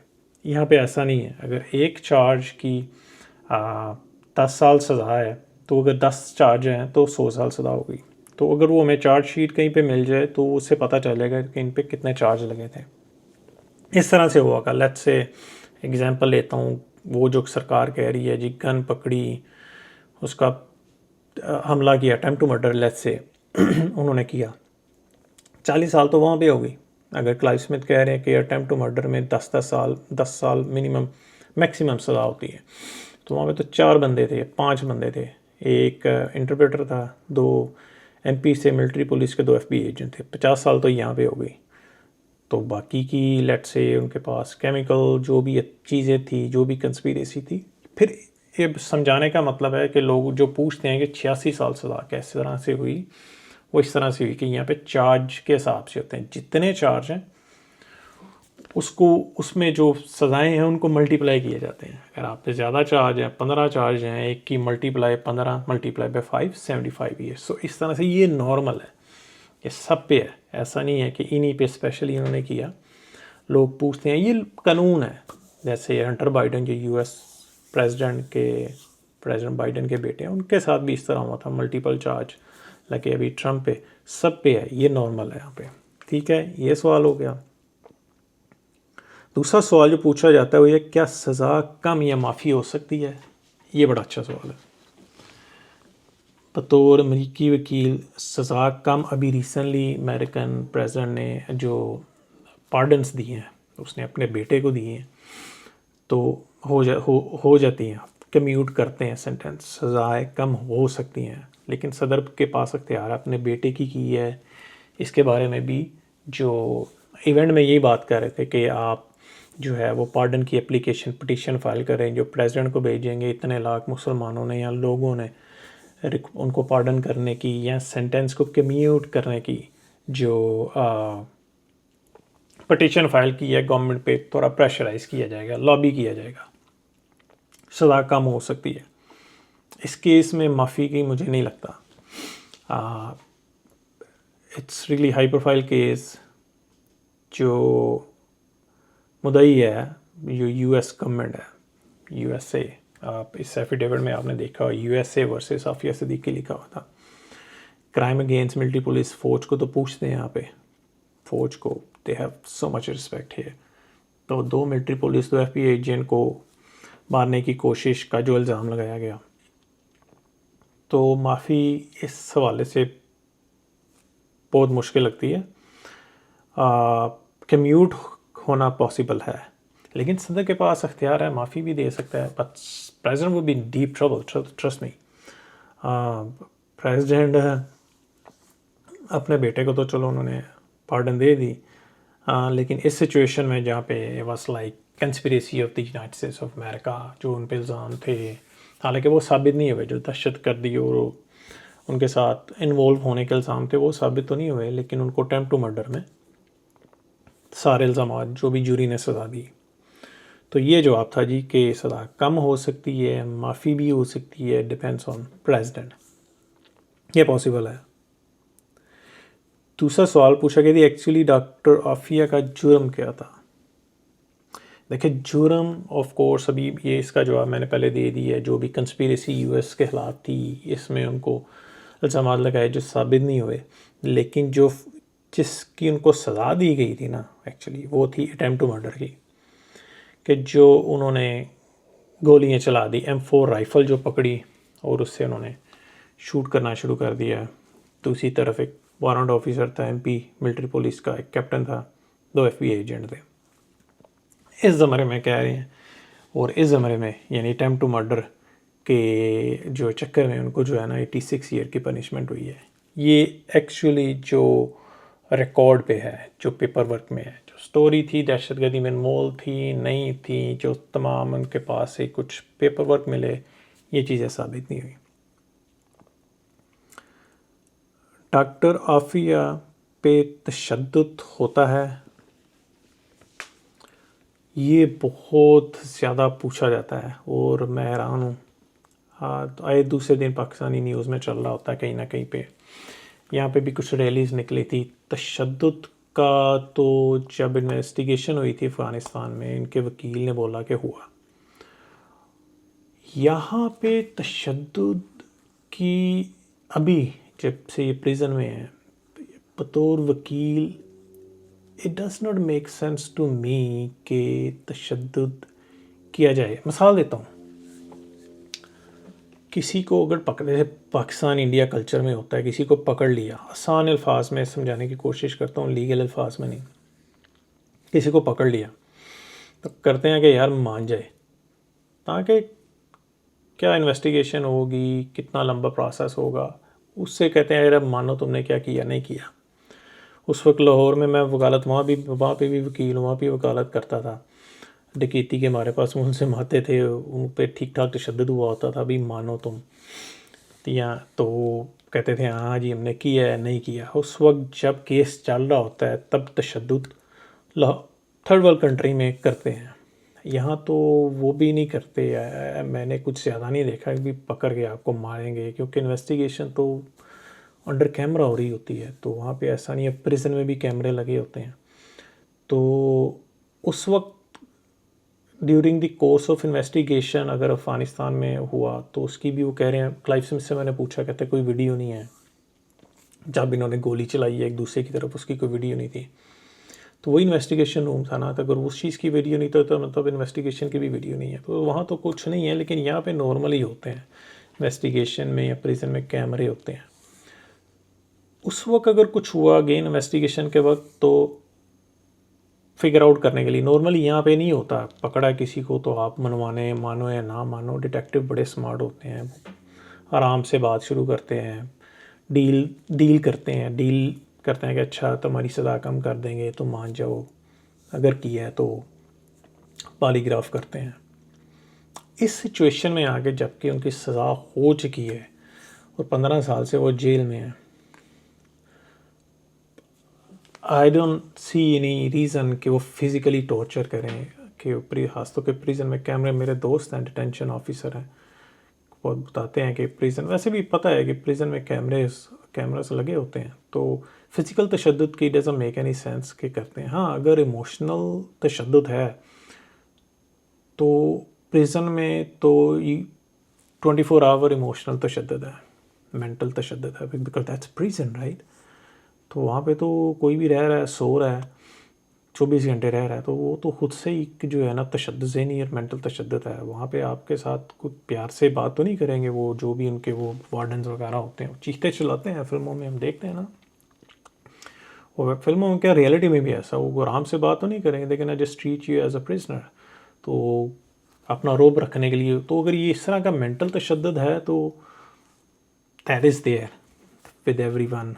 यहाँ पे ऐसा नहीं है। अगर एक चार्ज की 10 साल सज़ा है, तो अगर 10 चार्ज हैं तो 100 साल सज़ा होगी। तो अगर वो हमें चार्ज शीट कहीं पे मिल जाए तो उससे पता चलेगा कि इन पे कितने चार्ज लगे थे। इस तरह से हुआ। लेट्स से एग्जांपल लेता हूँ, वो जो सरकार कह रही है जी गन पकड़ी, उसका हमला किया, attempt to murder let's say उन्होंने किया, 40 साल तो वहाँ पे हो गई। अगर क्लाइव स्मिथ कह रहे हैं कि अटेम्प्ट टू मर्डर में 10 साल मिनिमम मैक्सिमम सज़ा होती है, तो वहाँ पे तो 4 बंदे थे, 5 बंदे थे, एक इंटरप्रेटर था, 2 MP से, मिलिट्री पुलिस के 2 FBI एजेंट थे, 50 साल तो यहाँ पे हो गई। तो बाकी की लेट्स से उनके पास केमिकल जो भी चीज़ें थी, जो भी कंस्पिरेसी थी। फिर ये समझाने का मतलब है कि लोग जो पूछते हैं कि 86 साल सज़ा कैसे तरह से हुई, वो इस तरह से हुई कि यहाँ पे चार्ज के हिसाब से होते हैं, जितने चार्ज हैं उसको, उसमें जो सज़ाएं हैं उनको मल्टीप्लाई किए जाते हैं। अगर आप पे ज़्यादा चार्ज है, 15 चार्ज हैं, एक की मल्टीप्लाई 15 मल्टीप्लाई बाय 5, 75 ईयर्स। सो इस तरह से ये नॉर्मल है, ये सब पे है। ऐसा नहीं है कि इन्हीं पे स्पेशली इन्होंने किया। लोग पूछते हैं, ये कानून है। जैसे हंटर बाइडन जो US प्रेसिडेंट बाइडन के बेटे हैं, उनके साथ भी इस तरह हुआ था, मल्टीपल चार्ज लगे। अभी ट्रम्प पे, सब पे है, ये नॉर्मल है यहाँ पे। ठीक है, ये सवाल हो गया। दूसरा सवाल जो पूछा जाता है वो ये, क्या सज़ा कम या माफ़ी हो सकती है? ये बड़ा अच्छा सवाल है। बतौर अमरीकी वकील, सज़ा कम अभी रिसेंटली अमेरिकन प्रेसिडेंट ने जो पार्डन्स दिए हैं, उसने अपने बेटे को दिए हैं, तो हो जाती हैं, कम्यूट करते हैं सेंटेंस, सज़ाएँ कम हो सकती हैं। लेकिन सदर के पास अख्तियार अपने बेटे की है। इसके बारे में भी जो इवेंट में यही बात कर रहे थे कि आप जो है वो पार्डन की एप्लीकेशन पिटीशन फाइल करें, जो प्रेसिडेंट को भेजेंगे। इतने लाख मुसलमानों ने या लोगों ने उनको पार्डन करने की या सेंटेंस को कम्यूट करने की जो पिटीशन फाइल की है, गवर्नमेंट पे थोड़ा प्रेशराइज किया जाएगा, लॉबी किया जाएगा, सज़ा कम हो सकती है। इस केस में माफ़ी की मुझे नहीं लगता। It's really high profile case. जो मुद्दई है, जो US गवर्नमेंट है, USA, आप इस एफिडेविट में आपने देखा USA वर्सेस आफिया सिद्दीकी लिखा हुआ था। क्राइम अगेंस्ट मिलिट्री पुलिस, फ़ौज को तो पूछते हैं यहाँ पे, फ़ौज को they have so much respect है। तो 2 मिलिट्री पुलिस, 2 FBI एजेंट को मारने की कोशिश का जो इल्ज़ाम लगाया गया, तो माफ़ी इस हवाले से बहुत मुश्किल लगती है। कम्यूट होना पॉसिबल है, लेकिन सदर के पास अख्तियार है, माफ़ी भी दे सकता है। But president would be in deep trouble, trust me. President अपने बेटे को तो चलो उन्होंने पार्डन दे दी, लेकिन इस सिचुएशन में जहाँ पे was like conspiracy of the United states of America, जो उन पे इल्ज़ाम थे, हालांकि वो साबित नहीं हुए, जो दहशतगर्दी और उनके साथ इन्वॉल्व होने के इल्ज़ाम थे वो साबित तो नहीं हुए, लेकिन उनको अटेम्प्ट टू मर्डर में सारे इल्ज़ाम जो भी जूरी ने सज़ा दी। तो ये जवाब था जी कि सज़ा कम हो सकती है, माफ़ी भी हो सकती है, डिपेंड्स ऑन प्रेसिडेंट, ये पॉसिबल है। दूसरा सवाल पूछा गया था, एक्चुअली डॉक्टर आफिया का जुर्म क्या था? देखिए, जुर्म ऑफ कोर्स अभी ये इसका जवाब मैंने पहले दे दिया है। जो भी कंस्पिरेसी US के खिलाफ थी, इसमें उनको इल्ज़ाम लगाए जो साबित नहीं हुए, लेकिन जो जिसकी उनको सज़ा दी गई थी ना, एक्चुअली वो थी अटेम्प्ट टू मर्डर की, कि जो उन्होंने गोलियां चला दी, M4 राइफ़ल जो पकड़ी और उससे उन्होंने शूट करना शुरू कर दिया। दूसरी तरफ एक वारंट ऑफिसर था, MP मिलिट्री पुलिस का, एक कैप्टन था, 2 FBI एजेंट थे। इस ज़माने में कह रहे हैं, और इस ज़माने में यानी अटेम्प्ट टू मर्डर के जो चक्कर में उनको जो है ना 86 ईयर की पनिशमेंट हुई है। ये एक्चुअली जो रिकॉर्ड पे है, जो पेपर वर्क में है, जो स्टोरी थी दहशतगर्दी में मोल थी नहीं थी, जो तमाम उनके पास से कुछ पेपर वर्क मिले, ये चीज़ें साबित नहीं हुई। डॉक्टर आफिया पे तशद्दुद होता है, ये बहुत ज़्यादा पूछा जाता है और मैं हैरान हूँ। हाँ, तो आए दूसरे दिन पाकिस्तानी न्यूज़ में चल रहा होता है कहीं ना कहीं पे। यहाँ पे भी कुछ रैलीज़ निकली थी तशद्दुद का। तो जब इन्वेस्टिगेशन हुई थी अफ़गानिस्तान में, इनके वकील ने बोला कि हुआ। यहाँ पे तशद्दुद की अभी जब से ये प्रिजन में है, बतौर वकील it does not make sense to me कि तशद्दुद किया जाए। मिसाल देता हूँ, किसी को अगर पकड़े, पाकिस्तान इंडिया कल्चर में होता है, किसी को पकड़ लिया, आसान अल्फाज में समझाने की कोशिश करता हूँ, लीगल अल्फाज में नहीं, किसी को पकड़ लिया तो करते हैं कि यार मान जाए, ताकि क्या इन्वेस्टिगेशन होगी, कितना लंबा प्रोसेस होगा, उससे कहते हैं यार मानो तुमने क्या किया नहीं किया। उस वक्त लाहौर में मैं वकालत, वहाँ पे भी वकील, वहाँ भी वकालत करता था। डकैती के हमारे पास उनसे माते थे, उन पर ठीक ठाक तशद्दुद हुआ होता था, अभी मानो तुम या तो कहते थे हाँ जी हमने किया है नहीं किया। उस वक्त जब केस चल रहा होता है तब तशद्दुद थर्ड वर्ल्ड कंट्री में करते हैं, यहाँ तो वो भी नहीं करते। मैंने कुछ ज़्यादा नहीं देखा कि पकड़ के आपको मारेंगे, क्योंकि इन्वेस्टिगेशन तो अंडर कैमरा हो रही होती है, तो वहाँ पे ऐसा नहीं है। प्रिजन में भी कैमरे लगे होते हैं, तो उस वक्त during the course of investigation अगर अफ़गानिस्तान में हुआ तो उसकी भी वो कह रहे हैं। क्लाइव स्मिथ से मैंने पूछा, कहते कोई वीडियो नहीं है जब इन्होंने गोली चलाई है एक दूसरे की तरफ, उसकी कोई वीडियो नहीं थी। तो वही इन्वेस्टिगेशन रूम था ना, तो अगर उस चीज़ की वीडियो नहीं तो मतलब इन्वेस्टिगेशन की भी वीडियो नहीं है, तो वहाँ तो कुछ नहीं है। लेकिन यहाँ पे नॉर्मली होते हैं इन्वेस्टिगेशन में या प्रिजन में कैमरे होते हैं। उस वक्त अगर कुछ हुआ अगेन इन्वेस्टिगेशन के वक्त, तो फिगर आउट करने के लिए, नॉर्मली यहाँ पे नहीं होता। पकड़ा किसी को तो आप मनवाने मानो या ना मानो, डिटेक्टिव बड़े स्मार्ट होते हैं, आराम से बात शुरू करते हैं, डील करते हैं कि अच्छा तुम्हारी सज़ा कम कर देंगे, तुम मान जाओ, अगर किया है तो पॉलीग्राफ करते हैं। इस सिचुएशन में आके जबकि उनकी सज़ा हो चुकी है और 15 साल से वो जेल में है, I don't see any reason कि वो फिज़िकली टॉर्चर करें। कि खासतौर के प्रिजन में कैमरे, मेरे दोस्त हैं डिटेंशन ऑफिसर हैं, वो बताते हैं कि प्रिजन, वैसे भी पता है कि प्रिजन में कैमरास लगे होते हैं, तो फिज़िकल तशद्दुद की डज़न्ट मेक एनी सेंस के करते हैं। हाँ, अगर इमोशनल तशद्दुद है तो प्रिजन में तो 24 आवर इमोशनल तशद्दुद है, मेंटल तशद्दुद है, बिकॉज दैट्स प्रिजन राइट। तो वहाँ पे तो कोई भी रह रहा है, सो रहा है, 24 घंटे रह रहा है, तो वो तो खुद से ही जो है ना तशद्दुद ज़हनी और मेंटल तशद्दुद है। वहाँ पे आपके साथ कुछ प्यार से बात तो नहीं करेंगे, वो जो भी उनके वो वार्डन्स वगैरह होते हैं, चीखते चिल्लाते हैं, फिल्मों में हम देखते हैं ना। और फिल्मों में क्या, रियलिटी में भी ऐसा, वो आराम से बात तो नहीं करेंगे, लेकिन just treat you as a prisoner, तो अपना रोब रखने के लिए। तो अगर ये इस तरह का मेंटल तशद्दुद है तो that is there with everyone.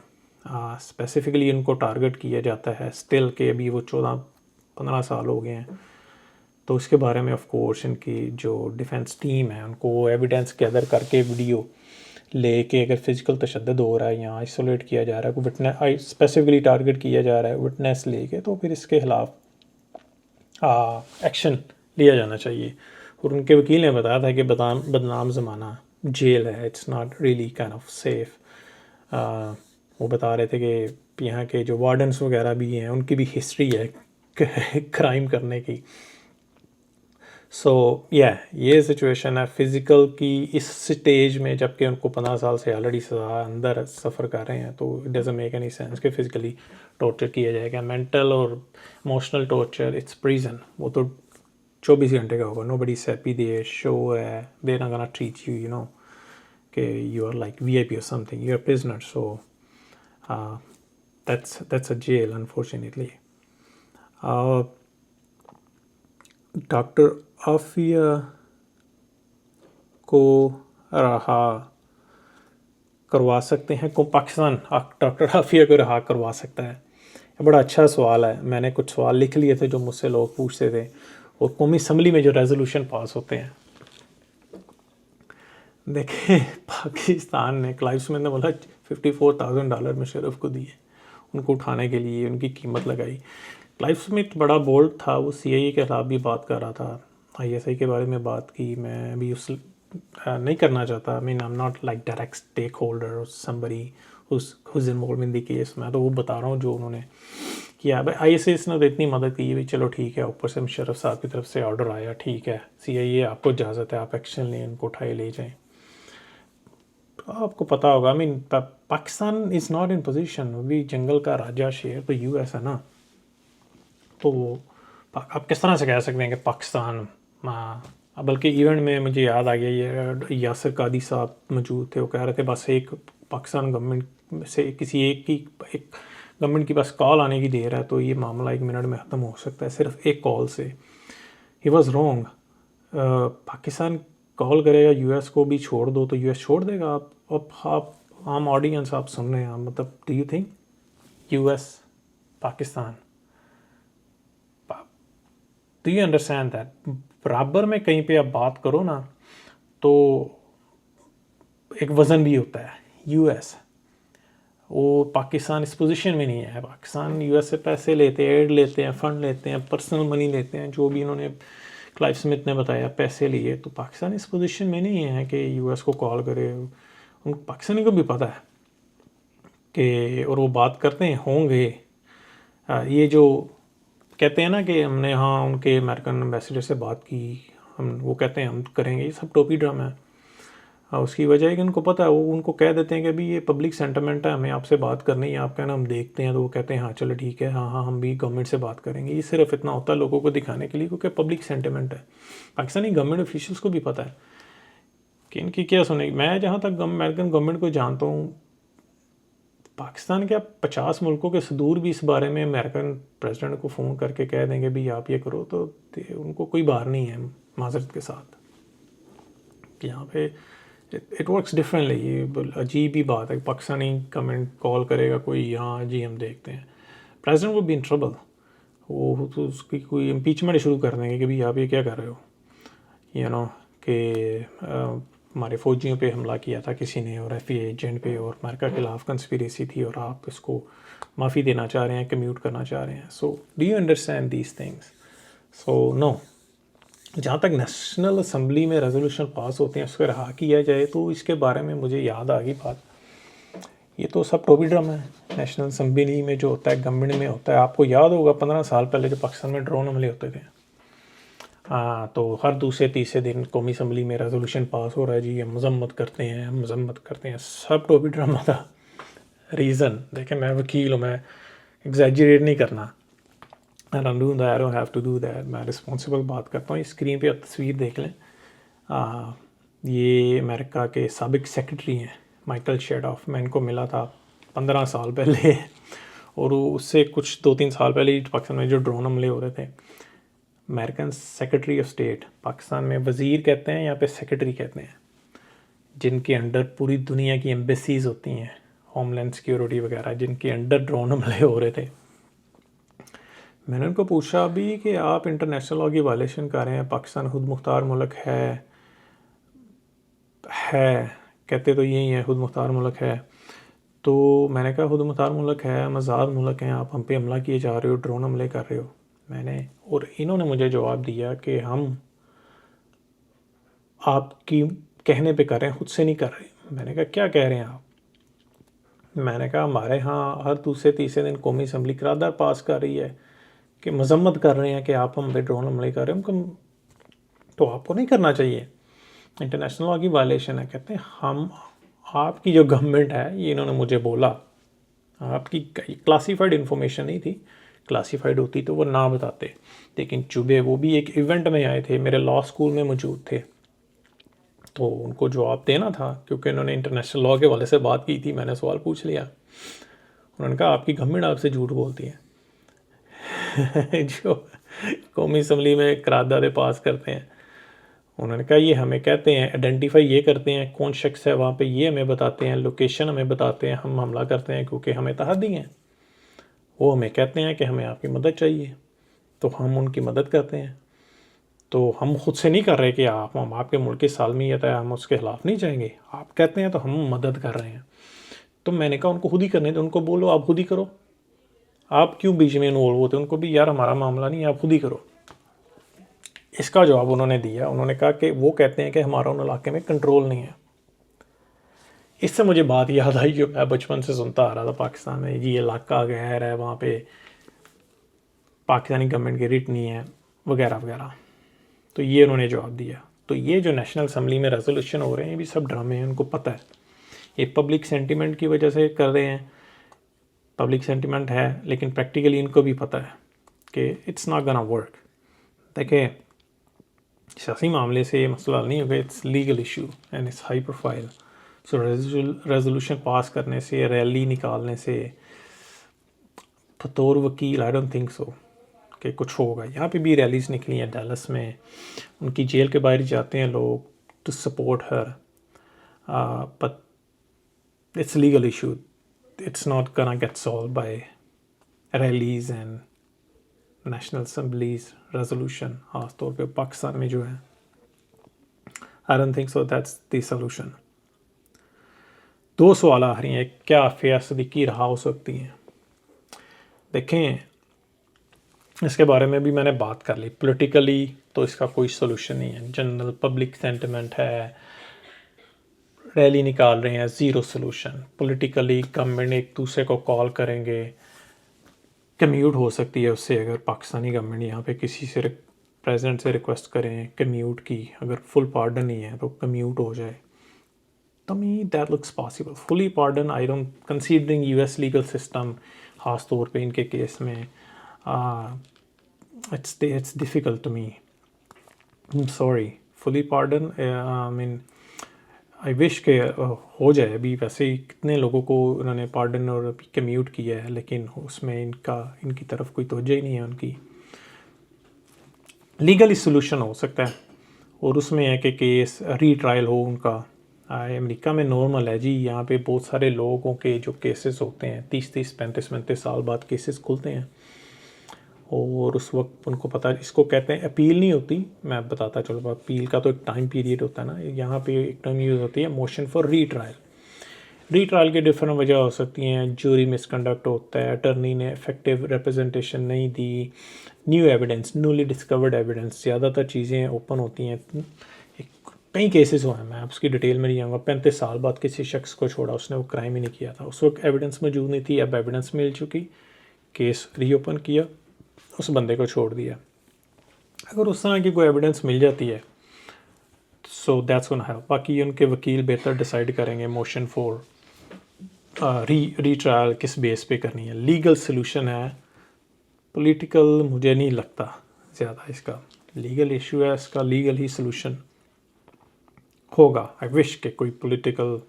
Specifically इनको टारगेट किया जाता है स्टिल के अभी वो 14-15 साल हो गए हैं। तो इसके बारे में ऑफ कोर्स इनकी जो डिफेंस टीम है उनको एविडेंस गैदर करके वीडियो लेके, अगर फिजिकल तशद्दुद हो रहा है या आइसोलेट किया जा रहा है, कोई विटनेस स्पेसिफिकली टारगेट किया जा रहा है विटनेस लेके, तो फिर इसके खिलाफ एक्शन लिया जाना चाहिए। और उनके वकील ने बताया था कि बदनाम ज़माना जेल है, it's not really kind of safe. वो बता रहे थे कि यहाँ के जो वार्डन्स वगैरह भी हैं उनकी भी हिस्ट्री है क्राइम करने की। सो ये सिचुएशन है फिज़िकल की इस स्टेज में, जबकि उनको 15 साल से ऑलरेडी सज़ा अंदर सफ़र कर रहे हैं, तो it doesn't make any sense कि फिज़िकली टॉर्चर किया जाएगा। मेंटल और इमोशनल टॉर्चर इट्स प्रिजन, वो तो 24 घंटे का होगा। नोबडी हैप्पी, दे शो है, they not gonna treat you, you know कि you are like VIP or something, you are prisoner. So that's a jail, unfortunately. Doctor Aafia को रहा करवा सकते हैं? को पाकिस्तान डॉक्टर आफिया को रहा करवा सकता है? ये बड़ा अच्छा सवाल है। मैंने कुछ सवाल लिख लिए थे जो मुझसे लोग पूछते थे, और कौमी असम्बली में जो रेजोल्यूशन पास होते हैं, देखिए पाकिस्तान ने, क्लाइव स्मिथ ने बोला $54,000 मुशर्रफ को दिए उनको उठाने के लिए, उनकी कीमत लगाई। क्लाइव स्मिथ बड़ा बोल्ड था, वो CIA के खिलाफ भी बात कर रहा था, ISI के बारे में बात की। मैं भी उस नहीं करना चाहता, I mean I am not like direct stake holder और somebody who's involve in the case. मैं तो वो बता रहा हूँ जो उन्होंने किया। भाई ISIS ने तो इतनी मदद की भाई, चलो ठीक है, ऊपर से मुशर्रफ साहब की तरफ से ऑर्डर आया, ठीक है CIA आपको इजाज़त है, आप एक्शन लें, उनको उठाए ले जाएँ। आपको पता होगा, I mean Pakistan is not in position, अभी जंगल का राजा शेर तो US है ना, तो आप किस तरह से कह सकते हैं कि पाकिस्तान। बल्कि इवेंट में मुझे याद आ गया, ये यासिर कादी साहब मौजूद थे, वो कह रहे थे बस एक पाकिस्तान गवर्नमेंट से किसी एक गवर्नमेंट की बस कॉल आने की देर है तो ये मामला 1 मिनट में ख़त्म हो सकता है, सिर्फ एक कॉल से। He was wrong. Pakistan call करेगा US को भी छोड़ दो तो US छोड़ देगा। आप आम ऑडियंस आप सुन रहे हैं, मतलब do you think US Pakistan, do you understand that बराबर में कहीं पे आप बात करो ना तो एक वज़न भी होता है। US वो पाकिस्तान इस पोजीशन में नहीं है। पाकिस्तान US से पैसे लेते हैं, एड लेते हैं, फ़ंड लेते हैं, पर्सनल मनी लेते हैं, जो भी इन्होंने क्लाइव स्मिथ ने बताया पैसे लिए, तो पाकिस्तान इस पोजीशन में नहीं है कि US को कॉल करे। उन पाकिस्तानी को भी पता है कि, और वो बात करते हैं होंगे, ये जो कहते हैं ना कि हमने हाँ उनके अमेरिकन एम्बेसडर से बात की, हम वो कहते हैं हम करेंगे, ये सब टोपी ड्रामा है। उसकी वजह है कि उनको पता है, वो उनको कह देते हैं कि अभी ये पब्लिक सेंटिमेंट है, हमें आपसे बात करनी है, आप कहना हम देखते हैं, तो वो कहते हैं हाँ चलो ठीक है, हाँ हम भी गवर्नमेंट से बात करेंगे। ये सिर्फ इतना होता है लोगों को दिखाने के लिए, क्योंकि पब्लिक सेंटिमेंट है। पाकिस्तानी गवर्नमेंट ऑफिशियल्स को भी पता है कि इनकी क्या सुनेगी। मैं जहाँ तक अमेरिकन गवर्नमेंट को जानता हूँ, पाकिस्तान के 50 मुल्कों के सदूर भी इस बारे में अमेरिकन प्रेसिडेंट को फ़ोन करके कह देंगे भी आप ये करो, तो उनको कोई बार नहीं है माजरत के साथ कि यहाँ पे इट वर्क्स डिफरेंटली। ये अजीब ही बात है, पाकिस्तानी गवर्नमेंट कॉल करेगा कोई, हाँ जी हम देखते हैं, प्रेसिडेंट वो बी इन ट्रबल, वो तो उसकी कोई इम्पीचमेंट शुरू कर देंगे कि भाई आप ये क्या कर रहे हो, यू नो कि हमारे फ़ौजियों पे हमला किया था किसी ने और FA एजेंट पे, और अमेरिका के खिलाफ कंस्पिरेसी थी और आप इसको माफ़ी देना चाह रहे हैं, कम्यूट करना चाह रहे हैं। So do you understand these things? So no, जहाँ तक नेशनल असम्बली में रेजोल्यूशन पास होते हैं उसको रहा किया जाए, तो इसके बारे में मुझे याद आ गई बात, ये तो सब टोपी ड्रामा है। नेशनल असम्बली में जो होता है, गवर्नमेंट में होता है, आपको याद होगा 15 साल पहले जो पाकिस्तान में ड्रोन हमले होते थे, तो हर दूसरे तीसरे दिन कौमी असम्बली में रेजोल्यूशन पास हो रहा है जी, हम मजम्मत करते हैं, सब टोपी ड्रामा था। रीज़न देखें, मैं वकील हूँ, मैं एग्जैजरेट नहीं करना, I don't have to do that, मैं रिस्पॉन्सिबल बात करता हूँ। स्क्रीन पे आप तस्वीर देख लें, ये अमेरिका के साबिक सेक्रेटरी हैं माइकल शेडॉफ। मैं इनको मिला था 15 साल पहले, और उससे कुछ 2-3 साल पहले पाकिस्तान में जो ड्रोन हमले हो रहे थे, American secretary of state, Pakistan में वज़ीर कहते हैं, यहाँ पे सेक्रेटरी कहते हैं, जिनके अंडर पूरी दुनिया की एम्बेसीज़ होती हैं, होमलैंड सिक्योरिटी वगैरह, जिनके अंडर ड्रोन हमले हो रहे थे। मैंने उनको पूछा भी कि आप इंटरनेशनल लॉ की वायलेशन कर रहे हैं, पाकिस्तान खुद मुख्तार मुल्क है, कहते तो यही है खुद मुख्तार मुल्क है, तो मैंने कहा खुद मुख्तार मुल्क है, हम आज़ाद मुल्क हैं, आप हम पे हमला किए जा रहे हो, ड्रोन हमले कर रहे हो। और इन्होंने मुझे जवाब दिया कि हम आपकी कहने पे कर रहे हैं, खुद से नहीं कर रहे। मैंने कहा क्या कह रहे हैं आप? मैंने कहा हमारे यहाँ हर दूसरे तीसरे दिन कौमी असम्बली करारदाद पास कर रही है कि मजम्मत कर रहे हैं कि आप हम पे ड्रोन हमले कर रहे हैं, तो आपको नहीं करना चाहिए, इंटरनेशनल लॉ की वायलेशन है। कहते हैं हम, आपकी जो गवर्नमेंट है, ये इन्होंने मुझे बोला, आपकी क्लासीफाइड इन्फॉर्मेशन नहीं थी, क्लासीफाइड होती तो वो ना बताते, लेकिन चुबे वो भी एक इवेंट में आए थे, मेरे लॉ स्कूल में मौजूद थे, तो उनको जवाब देना था क्योंकि उन्होंने इंटरनेशनल लॉ के वाले से बात की थी। मैंने सवाल पूछ लिया, उन्होंने कहा आपकी गवर्नमेंट आपसे झूठ बोलती है जो कौमी असम्बली में करारदादें पास करते हैं, उन्होंने कहा ये हमें कहते हैं, आइडेंटिफाई ये करते हैं कौन शख्स है वहाँ पे, ये हमें बताते हैं, लोकेशन हमें बताते हैं, हम हमला करते हैं क्योंकि हमें तहदी हैं। वो हमें कहते हैं कि हमें आपकी मदद चाहिए, तो हम उनकी मदद करते हैं। तो हम खुद से नहीं कर रहे कि हम आपके मुल्क की सालमियत है, हम उसके खिलाफ नहीं जाएंगे, आप कहते हैं तो हम मदद कर रहे हैं। तो मैंने कहा उनको खुद ही करने दो, उनको बोलो आप खुद ही करो, आप क्यों बीच में इन्वॉल्व होते, उनको भी यार हमारा मामला नहीं, आप खुद ही करो। इसका जवाब उन्होंने दिया, उन्होंने कहा कि वो कहते हैं कि हमारा उन इलाके में कंट्रोल नहीं है। इससे मुझे बात याद आई जो मैं बचपन से सुनता आ रहा था पाकिस्तान में, ये इलाका गैर है, वहाँ पे पाकिस्तानी गवर्नमेंट की रिट नहीं है वगैरह वगैरह। तो ये उन्होंने जवाब दिया। तो ये जो नेशनल असम्बली में रेजोल्यूशन हो रहे हैं ये भी सब ड्रामे हैं, उनको पता है ये पब्लिक सेंटिमेंट की वजह से कर रहे हैं। पब्लिक सेंटिमेंट है लेकिन प्रैक्टिकली इनको भी पता है कि इट्स नॉट गोना वर्क। देखिए सियासी मामले से ये मसला हल नहीं होगा, it's legal issue and it's high profile. So resolution pass करने से, रैली निकालने से बतौर वकील आई डोंट थिंक सो कि कुछ होगा। यहाँ पे भी रैलीज़ निकली हैं डैलस में, उनकी जेल के बाहर जाते हैं लोग to support her, but it's legal issue, it's not gonna get solve by rallies and national assemblies resolution. ख़ास तौर पे पाकिस्तान में जो है I don't think so that's the solution. दो सवाल आ रही हैं, क्या फ़िया सिद्दीकी रहा हो सकती हैं? देखें इसके बारे में भी मैंने बात कर ली, पॉलिटिकली तो इसका कोई सोल्यूशन नहीं है। जनरल पब्लिक सेंटिमेंट है, रैली निकाल रहे हैं, ज़ीरो सोल्यूशन। पॉलिटिकली गवर्नमेंट एक दूसरे को कॉल करेंगे, कम्यूट हो सकती है उससे। अगर पाकिस्तानी गवर्नमेंट यहाँ पे किसी से प्रेसिडेंट से रिक्वेस्ट करें कम्यूट की, अगर फुल पार्डन नहीं है तो कम्यूट हो जाए, तो me that looks possible. Fully pardon I don't, considering US legal system ख़ास तौर पे इनके केस में, it's difficult to me. I'm sorry. Fully pardon. I mean, I wish के हो जाए। अभी वैसे ही कितने लोगों को उन्होंने पार्डन और कम्यूट किया है, लेकिन उसमें इनकी तरफ कोई तवज्जो ही नहीं है उनकी। लीगली सोल्यूशन हो सकता है और उसमें है कि केस रीट्रायल हो उनका। अमेरिका में नॉर्मल है जी, यहाँ पे बहुत सारे लोगों के जो केसेस होते हैं 30-30, 35-35 साल बाद केसेस खुलते हैं और उस वक्त उनको पता है, इसको कहते हैं अपील नहीं होती। मैं बताता चलो, अपील का तो एक टाइम पीरियड होता है ना, यहाँ पे एक टर्म यूज़ होती है मोशन फॉर रीट्रायल। रीट्रायल की डिफरेंट वजह हो सकती हैं, जूरी मिसकंडक्ट होता है, अटर्नी ने इफेक्टिव रिप्रेजेंटेशन नहीं दी, new evidence, newly discovered evidence, ज़्यादातर चीज़ें ओपन होती हैं। कई केसेस हुए हैं, मैं उसकी डिटेल में नहीं जाऊँगा। 35 साल बाद किसी शख्स को छोड़ा, उसने वो क्राइम ही नहीं किया था, उस वक्त एविडेंस मौजूद नहीं थी, अब एविडेंस मिल चुकी, केस रीओपन किया, उस बंदे को छोड़ दिया। अगर उस तरह की कोई एविडेंस मिल जाती है सो दैट्स गोना हेल्प। बाकी उनके वकील बेहतर डिसाइड करेंगे मोशन फॉर रीट्रायल किस बेस पे करनी है। लीगल सोल्यूशन है, पॉलिटिकल मुझे नहीं लगता ज़्यादा इसका। लीगल इशू है, इसका लीगल ही सोल्यूशन होगा। आई विश के कोई political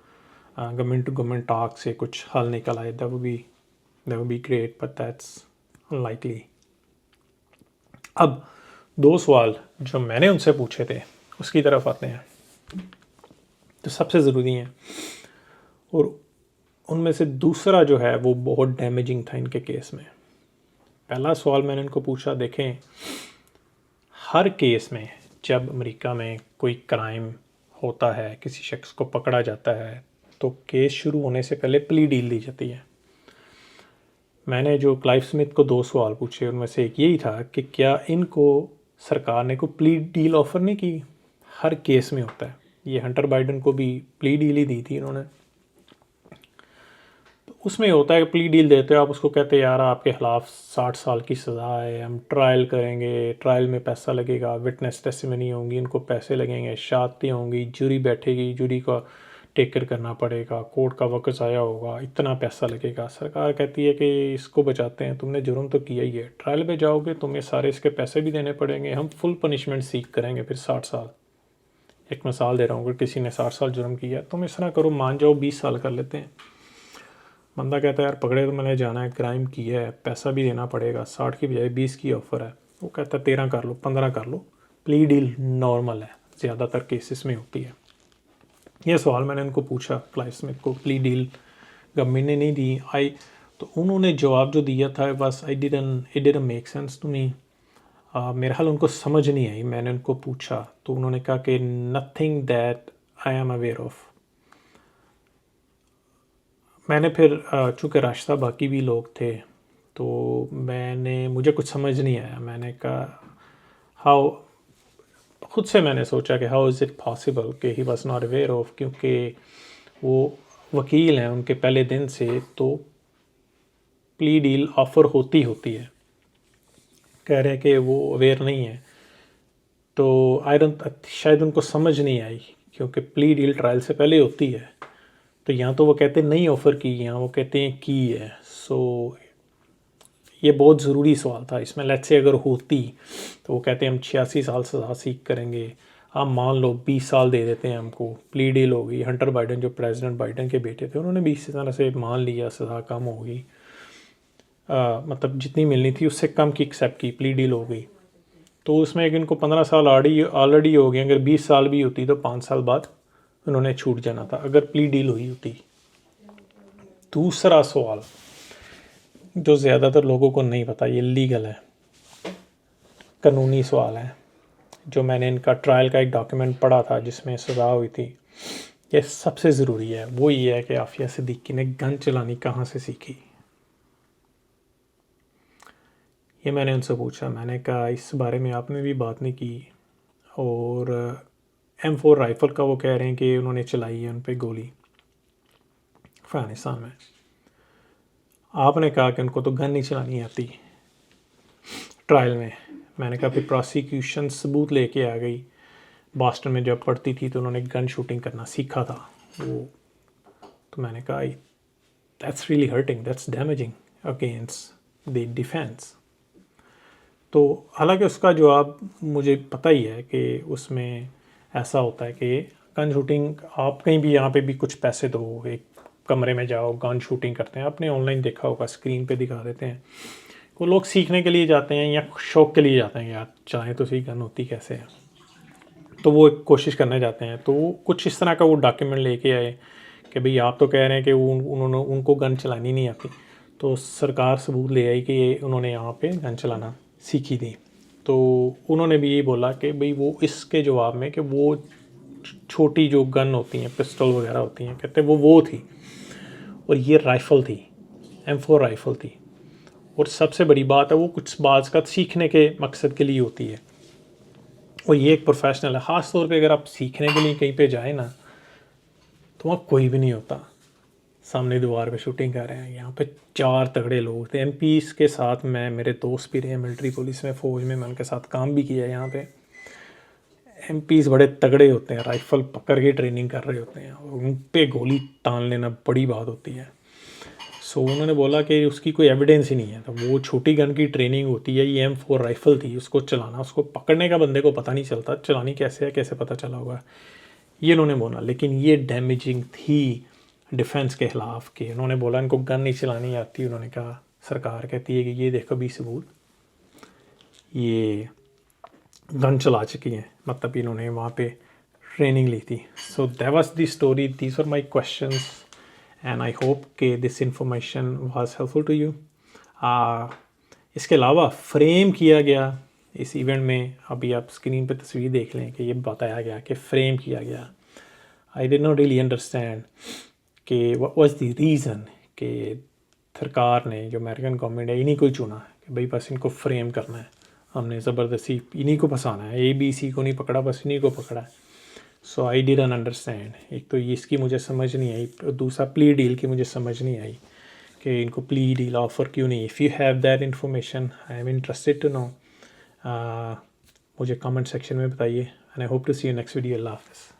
government to government talk से कुछ हल निकल आए, that would be great, but that's unlikely. अब दो सवाल जो मैंने उनसे पूछे थे उसकी तरफ आते हैं, जो सबसे ज़रूरी हैं, और उनमें से दूसरा जो है वो बहुत डैमेजिंग था इनके केस में। पहला सवाल मैंने इनको पूछा, देखें हर केस में जब अमेरिका में कोई क्राइम होता है, किसी शख्स को पकड़ा जाता है, तो केस शुरू होने से पहले प्ली डील दी जाती है। मैंने जो क्लाइव स्मिथ को 2 सवाल पूछे उनमें से एक यही था कि क्या इनको सरकार ने कोई प्ली डील ऑफ़र नहीं की। हर केस में होता है, ये हंटर बाइडन को भी प्ली डील ही दी थी इन्होंने। तो उसमें होता है कि प्ली डील देते हो आप, उसको कहते हैं यार आपके ख़िलाफ़ 60 साल की सज़ा है, हम ट्रायल करेंगे, ट्रायल में पैसा लगेगा, विटनेस टेस्टिमनी होंगी, इनको पैसे लगेंगे, शादियाँ होंगी, जूरी बैठेगी, जूरी का टेक केयर करना पड़ेगा, कोर्ट का वक्त ज़ाया होगा, इतना पैसा लगेगा। सरकार कहती है कि इसको बचाते हैं, तुमने जुर्म तो किया ही है, ट्रायल पे जाओगे तुम्हें सारे इसके पैसे भी देने पड़ेंगे, हम फुल पनिशमेंट सीख करेंगे फिर 60 साल। एक मिसाल दे रहा हूँ, अगर किसी ने 60 साल जुर्म किया तुम इस तरह करो, मान जाओ 20 साल कर लेते हैं। बंदा कहता है यार पकड़े तो मैंने जाना है, क्राइम किया है, पैसा भी देना पड़ेगा, 60 की बजाय 20 की ऑफ़र है। वो कहता है 13 कर लो, 15 कर लो, प्ली डील नॉर्मल है, ज़्यादातर केसेस में होती है। ये सवाल मैंने उनको पूछा, क्लाइव स्मिथ को, प्ली डील गवर्नमेंट ने नहीं दी। तो उन्होंने जवाब जो दिया था बस it didn't make sense to me. मेरे हाल उनको समझ नहीं आई। मैंने उनको पूछा तो उन्होंने कहा कि nothing that I am aware of. मैंने फिर चूँकि रास्ता बाकी भी लोग थे तो मुझे कुछ समझ नहीं आया। मैंने कहा खुद से मैंने सोचा कि हाउ इज़ इट पॉसिबल कि he was not aware of, क्योंकि वो वकील हैं उनके पहले दिन से, तो प्ली डील ऑफ़र होती है। कह रहे हैं कि वो अवेयर नहीं है, तो शायद उनको समझ नहीं आई, क्योंकि प्ली डील ट्रायल से पहले होती है। तो यहाँ तो वो कहते नहीं ऑफ़र की, यहाँ वो कहते हैं की है। सो ये बहुत ज़रूरी सवाल था इसमें। लेट्स से अगर होती तो वो कहते हैं हम 86 साल सज़ा सीख करेंगे, आप मान लो 20 साल दे देते हैं हमको, प्ली डील होगी। हंटर बाइडन जो प्रेसिडेंट बाइडन के बेटे थे उन्होंने भी इसी तरह से मान लिया, सज़ा कम होगी, मतलब जितनी मिलनी थी उससे कम की एक्सेप्ट की, प्ली डील हो गई। तो उसमें एक इनको 15 साल ऑलरेडी हो गए। अगर 20 साल भी होती तो 5 साल बाद उन्होंने छूट जाना था अगर प्ली डील हुई होती। दूसरा सवाल जो ज़्यादातर लोगों को नहीं पता, ये लीगल है, कानूनी सवाल है, जो मैंने इनका ट्रायल का एक डॉक्यूमेंट पढ़ा था जिसमें सज़ा हुई थी। ये सबसे ज़रूरी है, वो ये है कि आफिया सिद्दीकी ने गन चलानी कहाँ से सीखी। ये मैंने उनसे पूछा। मैंने कहा इस बारे में आपने भी बात नहीं की। और M4 राइफ़ल का वो कह रहे हैं कि उन्होंने चलाई है उन पर गोली अफ़गानिस्तान में। आपने कहा कि उनको तो गन नहीं चलानी आती ट्रायल में। मैंने कहा फिर प्रोसिक्यूशन सबूत लेके आ गई। बॉस्टन में जब पढ़ती थी तो उन्होंने गन शूटिंग करना सीखा था वो। तो मैंने कहा that's really hurting, that's damaging against the defence. तो हालांकि उसका जवाब मुझे पता ही है कि उसमें ऐसा होता है कि गन शूटिंग, आप कहीं भी यहाँ पे भी कुछ पैसे दो, एक कमरे में जाओ, गन शूटिंग करते हैं। आपने ऑनलाइन देखा होगा, स्क्रीन पे दिखा देते हैं। वो लोग सीखने के लिए जाते हैं या शौक़ के लिए जाते हैं, यार चाहें तो सही गन होती कैसे है, तो वो एक कोशिश करने जाते हैं। तो कुछ इस तरह का वो डॉक्यूमेंट लेके आए कि भाई आप तो कह रहे हैं कि उनको गन चलानी नहीं आती। तो सरकार सबूत ले आई कि उन्होंने यहाँ पे गन चलाना सीखी थी। तो उन्होंने भी ये बोला कि भाई वो इसके जवाब में कि वो छोटी जो गन होती हैं, पिस्टल वगैरह होती हैं, कहते वो थी, और ये राइफ़ल थी, M4 राइफ़ल थी। और सबसे बड़ी बात है वो कुछ बाज़ का सीखने के मकसद के लिए होती है, और ये एक प्रोफेशनल है। ख़ास तौर पे अगर आप सीखने के लिए कहीं पे जाए ना, तो वहाँ कोई भी नहीं होता, सामने दीवार पे शूटिंग कर रहे हैं। यहाँ पे 4 तगड़े लोग थे। MPs के साथ मेरे दोस्त भी रहे, मिलिट्री पुलिस में, फ़ौज में, मैं उनके साथ काम भी किया। यहाँ पे MPs बड़े तगड़े होते हैं, राइफ़ल पकड़ के ट्रेनिंग कर रहे होते हैं, और उन पे गोली तान लेना बड़ी बात होती है। सो उन्होंने बोला कि उसकी कोई एविडेंस ही नहीं है। तो वो छोटी गन की ट्रेनिंग होती है, ये M4 राइफ़ल थी, उसको चलाना, उसको पकड़ने का बंदे को पता नहीं चलता, चलानी कैसे है, कैसे पता चला होगा, ये उन्होंने बोला। लेकिन ये डैमेजिंग थी डिफेंस के ख़िलाफ़ के। उन्होंने बोला इनको गन नहीं चलानी आती। उन्होंने कहा, सरकार कहती है कि ये देखो भी सबूत, ये गन चला चुकी हैं, मतलब इन्होंने वहाँ पे ट्रेनिंग ली थी। So that was the story, these are my questions and I hope कि this information was helpful to you. इसके अलावा फ्रेम किया गया इस इवेंट में, अभी आप स्क्रीन पे तस्वीर देख लें कि ये बताया गया कि फ्रेम किया गया। I did not really understand कि व्हाट वाज द रीज़न कि सरकार ने, जो अमेरिकन गवर्नमेंट है, इन्हीं को ही चुना कि भाई बस इनको फ्रेम करना है, हमने ज़बरदस्ती इन्हीं को फंसाना है, ABC को नहीं पकड़ा, बस इन्हीं को पकड़ा है। सो आई डिडंट अंडरस्टैंड। एक तो ये इसकी मुझे समझ नहीं आई, दूसरा प्ली डील की मुझे समझ नहीं आई कि इनको प्ली डील ऑफ़र क्यों नहीं। If you have that information, I am interested to know. मुझे कमेंट सेक्शन में बताइए, and I hope to see you next video. अल्लाह हाफ़िज़।